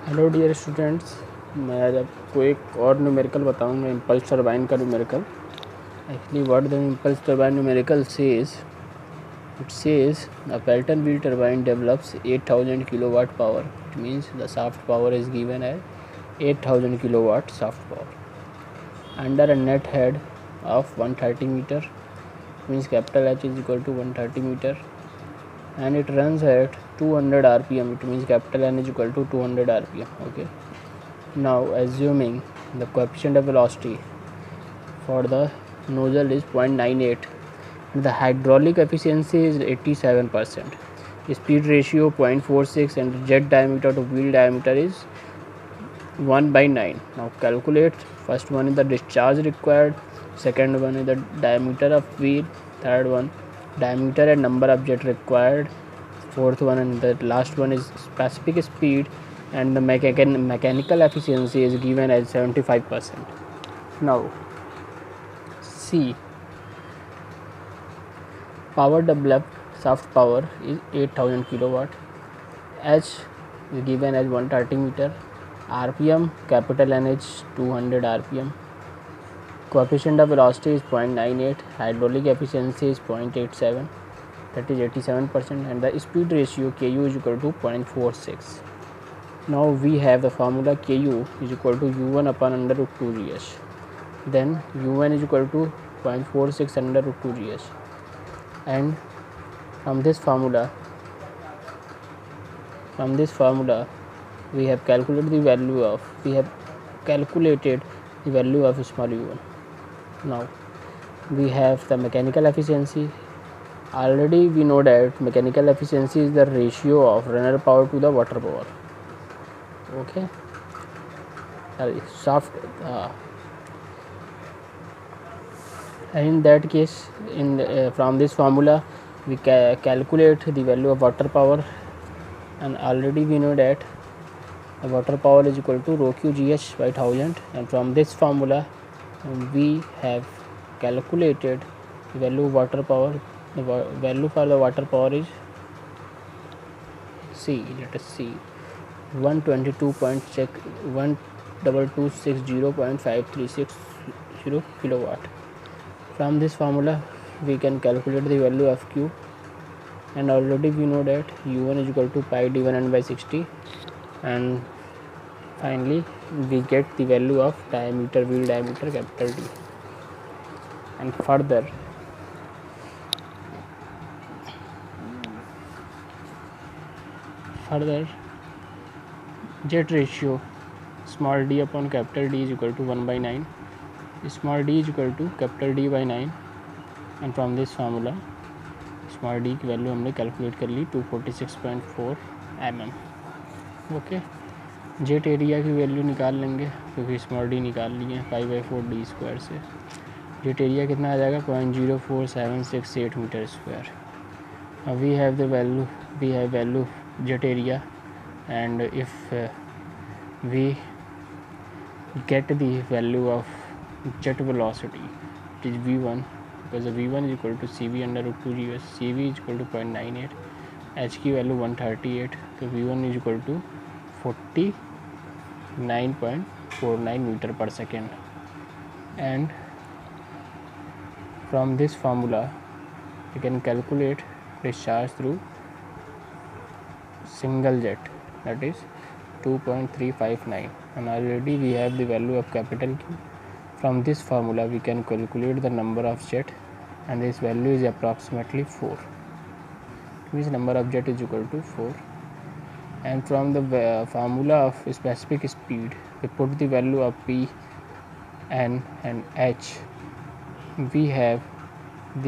Hello dear students, मैं आज आपको एक और न्यूमेरिकल बताऊंगा, इम्पल्स टरबाइन का numerical. Actually what the impulse turbine numerical says, it says a Pelton wheel turbine develops 8000 kilowatt power. It means the shaft power is given as 8000 kilowatt shaft power under a net head of 130 meter. It means capital H is equal to 130 meter, and it runs at 200 rpm. It means capital N is equal to 200 rpm. Okay, now assuming the coefficient of velocity for the nozzle is 0.98, and the hydraulic efficiency is 87%, speed ratio 0.46, and the jet diameter to wheel diameter is 1/9. Now calculate, first one is the discharge required, second one is the diameter of wheel, third one diameter and number of jet required, fourth one and the last one is specific speed, and the mechanical efficiency is given as 75%. Now C, power developed shaft power is 8000 kilowatt, H is given as 130 meter, rpm capital N is 200 rpm, coefficient of velocity is 0.98, hydraulic efficiency is 0.87, that is 87%, and the speed ratio Ku is equal to 0.46. Now we have the formula Ku is equal to u1 upon under root 2 gs, then u1 is equal to 0.46 under root 2 gs, and from this formula we have calculated the value of small u1. Now we have the mechanical efficiency. Already we know that mechanical efficiency is the ratio of runner power to the water power. Okay, in that case, from this formula we calculate the value of water power, and already we know that the water power is equal to rho q gh by 1000, and from this formula we have calculated the value of water power. The value for the water power is C, let us see, 122.536 kilowatt. From this formula we can calculate the value of Q, and already we know that u1 is equal to pi d1 n by 60, and finally we get the value of diameter, wheel diameter capital D. And further jet ratio small d upon capital D is equal to 1/9, small d is equal to capital D by 9, and from this formula small D की value हमने calculate कर ली 246.4 mm. Okay, jet area की value निकाल लेंगे क्योंकि small D निकाल लिए 5/4 डी स्क्वायर से। जेट एरिया कितना आ जाएगा 0.04768 metre square. We have value jet area, and if we get the value of jet velocity, it is v1, because the v1 is equal to cv under root 2 gs, cv is equal to 0.98, h की value 138, तो v1 is equal to 49.49 metre per second. And from this formula we can calculate discharge through single jet, that is 2.359, and already we have the value of capital Q. From this formula we can calculate the number of jet, and this value is approximately 4, means number of jet is equal to 4. And from the formula of specific speed we put the value of P, N and H. We have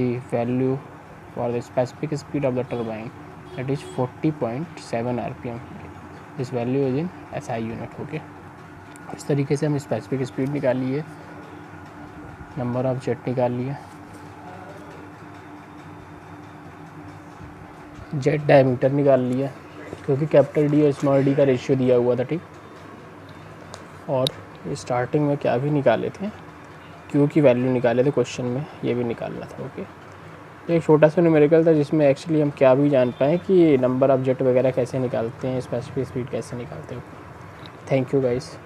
the value for the specific speed of the turbine, that is 40.7 rpm. This value is in SI unit. Okay, इस तरीके से हम specific speed निकाल लिए, number of jet निकाल लिया, jet diameter निकाल लिया क्योंकि कैपिटल डी और स्मॉल डी का रेशियो दिया हुआ था, ठीक। और स्टार्टिंग में क्या भी निकाले थे, क्यू की वैल्यू निकाले थे क्वेश्चन में, ये भी निकालना था। ओके, एक छोटा सा न्यूमेरिकल था जिसमें एक्चुअली हम क्या भी जान पाएँ कि नंबर ऑफ जेट वगैरह कैसे निकालते हैं, स्पेसिफिक स्पीड कैसे निकालते हैं। Thank you guys.